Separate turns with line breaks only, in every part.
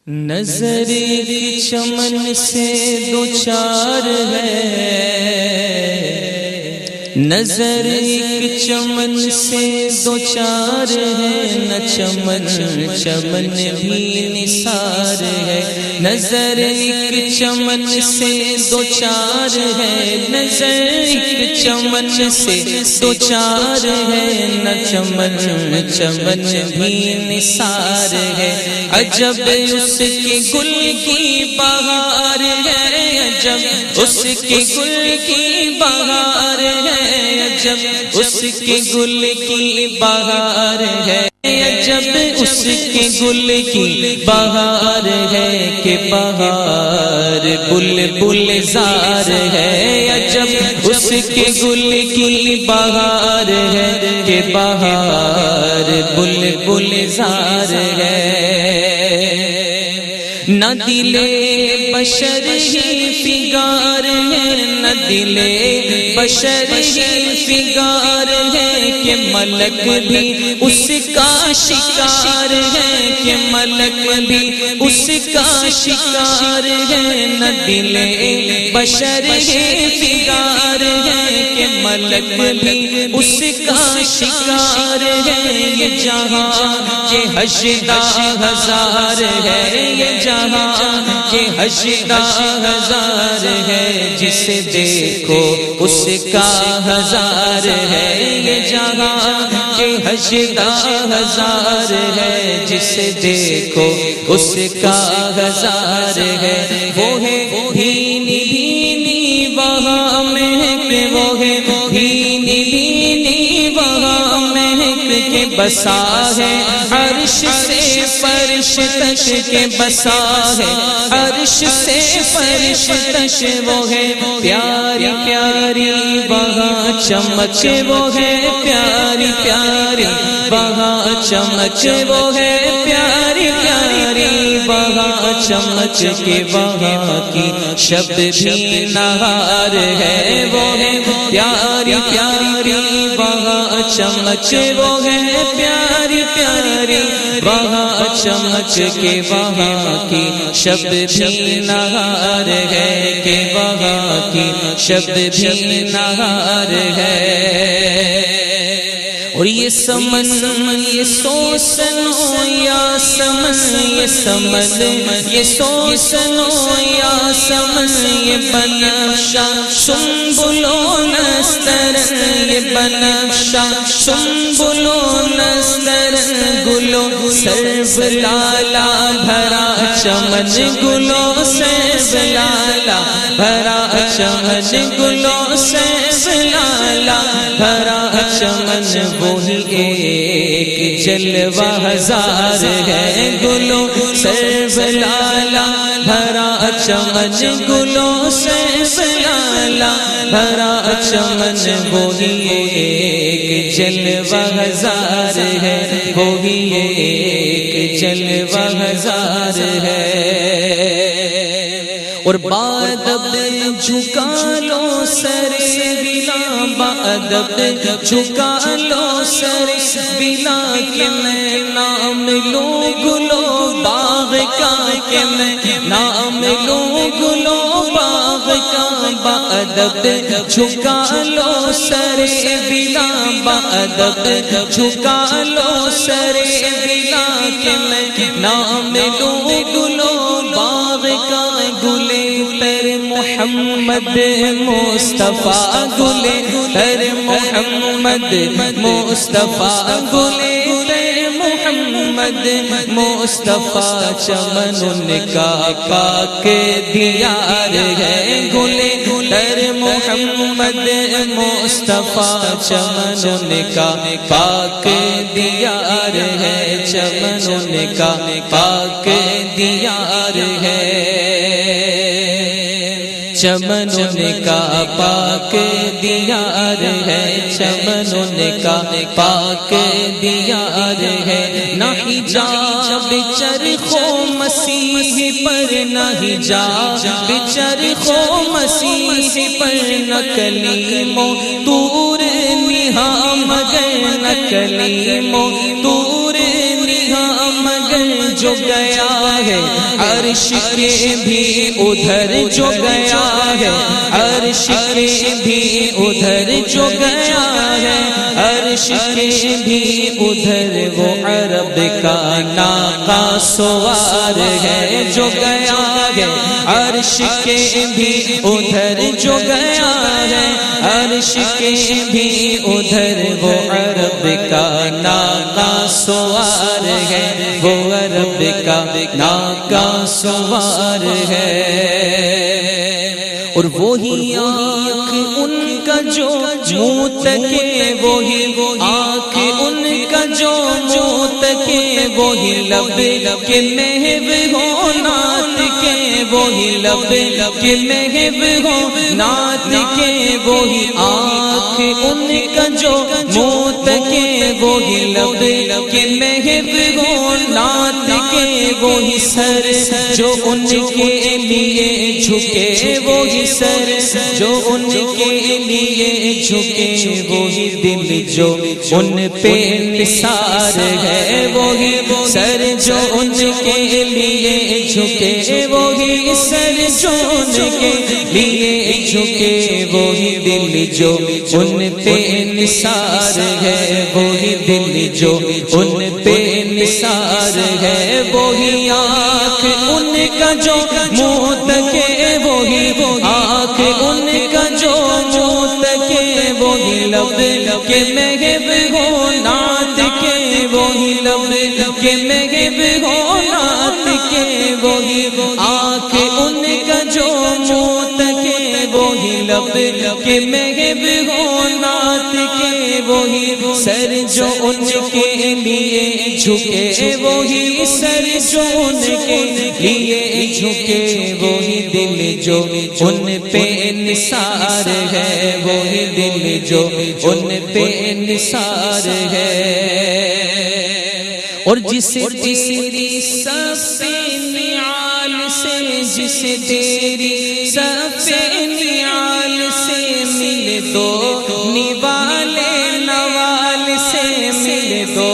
نظر ایک چمن سے دو چار ہے، نظر ایک چمن سے دو چار ہے، نہ چمن چمن بھی نثار ہے۔ نظر ایک چمن سے دو چار ہے، نظر ایک چمن سے دو چار ہے، نہ چمن چمن بھی نثار ہے۔ عجب اس کے گل کی بہار ہے، عجب اس کے گل کی بہار ہے، عجب اس کے گل کی بہار ہے، عجب اس کے گل کی بہار ہے کہ بہار بلبل زار ہے، عجب اس کے گل کی بہار ہے کہ بہار بلبل زار ہے۔ نہ دل بشر ہی فگار ہے، نہ دل بشر ہی فگار ہے کہ ملک بھی اس کا شکار ہے، کہ ملک بھی اس کا شکار ہے۔ نہ دل بشر ہی فگار ہے کہ ملک بھی اس کا شکار ہے۔ یہ جہاں کے حشدہ ہزار ہے، یہ جہاں کے حشدہ ہزار ہے، جسے دیکھو اس کا ہزار ہے۔ یہ جہاں کے حشدہ ہزار ہے، جسے دیکھو اس کا ہزار ہے۔ وہ ہے بھینی بھینی وہاں مہک، وہ ہے بھینی بھینی وہاں مہک کے بسا ہے عرش سے فرش تک کے بسا ہے، عرش سے فرش تک وہ ہے پیاری پیاری وہاں چمک، وہ ہے پیاری پیاری وہاں چمک، وہ ہے پیاری پیاری وہاں چمک کے وہاں کی شب بھی نہار ہے۔ وہ ہے پیاری پیاری وہاں چمک، وہ ہے پیاری پیاری وہاں چمک کے وہاں کی شب بھی نہار ہے، کہ وہاں کی شب بھی نہار ہے۔ اور یہ سمن یہ سو سنو یا سمن، یہ سمن یہ سو سنو یا سمن، یہ بنفشہ سنبل و نسترن، یہ بنفشہ سنبل و نسترن، گلو سرب لالا بھرا چمن، گلو سرب لالا بھرا چمن، گلو سرب لالا بھرا چمن، وہی ایک جلوہ ہزار ہے، گلو سرب لالا بھرا چمن، گلو سرب لالا بھرا چمن، وہی ایک جلوہ ہزار ہے، وہی ایک جلوہ ہزار ہے۔ اور بادب جھکا لو سر بلا، بادب جھکا لو سر بلا کہ میں نام لوں گلو باغ کا، کہ میں نام لوں گلو باغ کا۔ بادب جھکا لو سر بلا، بادب جھکا لو سر بلا کہ میں نام لوں گلو باغ کا۔ گلے پر محمد مصطفیٰ، گلے پر محمد مصطفیٰ، گلے پر محمد مصطفیٰ، چمن ان کا پاک دیار ہے، گلے پر محمد مصطفیٰ، چمن ان کا پاک دیار ہے، چمن ان کا پاک دیار ہے، چمن ان کا پاک دیار ہے، چمن ان کا پاک دیار ہے۔ نہ حجاب چرخو مسیح پر، نہ حجاب چرخو مسیح پر، نہ کلیم و طور نہا مگر، نہ کلیم و طور نہا مگر جو گیا ہے عرش کے بھی ادھر جو گیا ہے عرش کے بھی ادھر جو گیا ہے عرش کے بھی ادھر وہ عرب کا ناقہ سوار ہے جو گیا ہے عرش کے بھی ادھر جو گیا ہے عرش کے بھی ادھر وہ عرب کا ناقہ سوار ہے وہ عرب کا ناقہ سوار ہے اور وہی آنکھ ان کا جو منہ تکے وہی آنکھ ان کا جو منہ تکے وہی لب کے محب ہو نعت کے وہی لب کے محب ہو نعت کے وہی آنکھ ان کا جو منہ تکے وہی لب کے محب ہو نعت کے وہی سر جو ان کے لیے جھکے وہی سر جو ان کے لیے جھکے وہی دل جو ان پہ نثار ہے وہی سر جو ان کے لیے جھکے وہی سر جو ان کے لیے جھکے وہی دل جو ان پہ نثار ہے وہی دل جو ان پہ نثار ہے وہی آنکھ ان کا جو منہ تکے وہی آنکھ ان کا جو منہ تکے وہی لب کے محب ہو نعت کے وہی لب کے محب ہو نعت کے وہی آنکھ ان کا جو منہ تکے وہی لب کے محب ہو نعت کے وہی سر جو ان کے لیے جھکے وہی سر جو ان کے لیے جھکے وہی دل جو ان پہ نثار ہے وہی دل جو ان پہ نثار ہے اور جسے تیری صف نعال سے جسے تیری صف نعال سے ملے دو نوالے نوال سے ملے دو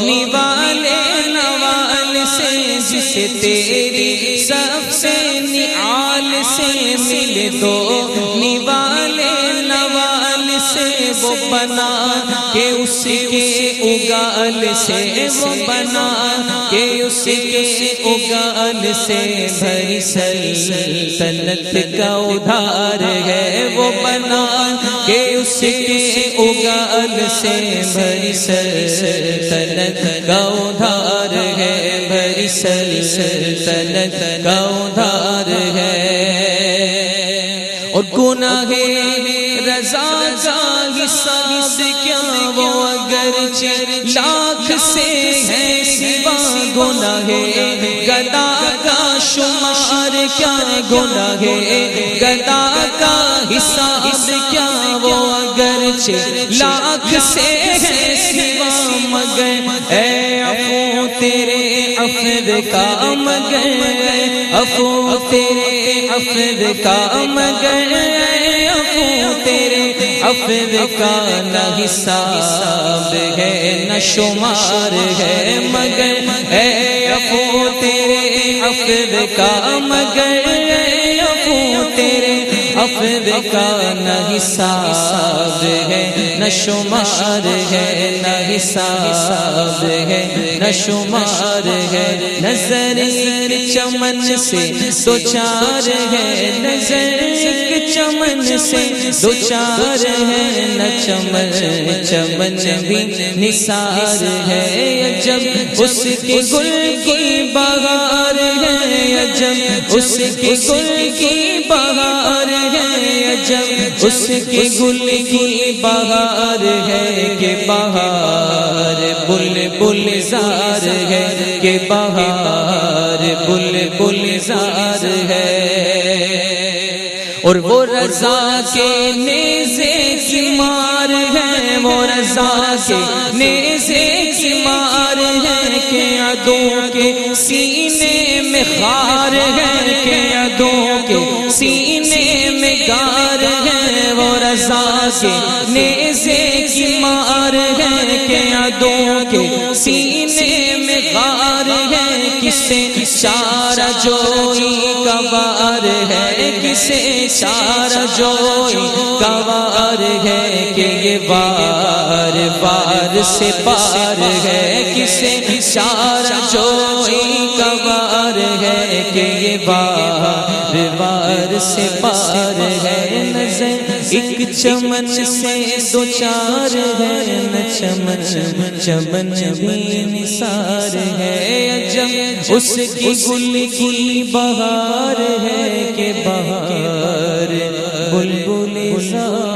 نوالے نوال سے جسے تیری صف نعال سے ملے دو نوالے نوال سے وہ بنا کہ اس کے اگال سے وہ بنا کہ اس کے اگال سے بھری سلطنت کا ادھار ہے وہ بنا کہ اس کے اگال سے بھری سلطنت کا ادھار ہے بھری سلطنت کا ادھار ہے اور گناہ رضا کا حساب کیا وہ اگرچہ لاکھ سے ہے سوا گناہ گدا کا شمار کیا گناہ گدا کا حساب کیا وہ اگرچہ لاکھ سے ہے سوا مگر اے عفو تیرے عفو کا مگر عفو تیرے عفو کا مگر عفو تیرے عفو کا نہ حساب ہے نہ شمار ہے مگر اے عفو تیرے عفو کا مگر عفو تیرے عفو کا نہ حساب ہے نہ شمار ہے نہ حساب ہے نہ شمار ہے نظر ایک چمن سے دو چار ہے نظر ایک چمن سے دو چار ہے نہ چمن بھی نثار ہے جب اس کے گل کی بہار ہے جب اس کے گل کی بہار ہے جب اس کے گل کی بہار ہے کہ بہار بلبل زار ہے کہ بہار بلبل زار ہے اور وہ رضا کے نیزے کی مار ہے وہ رضا کے نیزے کی مار ہے کہ عدو کے سینے میں خار ہے کہ عدو کے سینے میں گار ہے وہ رضا کے نیزے کی مار ہے کہ عدو کے سینے میں غار ہے کہ کسے چارہ جوئی کا وار ہے، کسے چارہ جوئی کا وار ہے کہ یہ وار وار سے پار ہے، کسے چارہ جوئی کا وار ہے کہ یہ وار وار سے پار ہے۔ نظر ایک چمن سے دو چار ہے، نہ چمن چمن بھی نثار ہے، عجب اس کی گل کی بہار ہے کہ بہار بلبل زار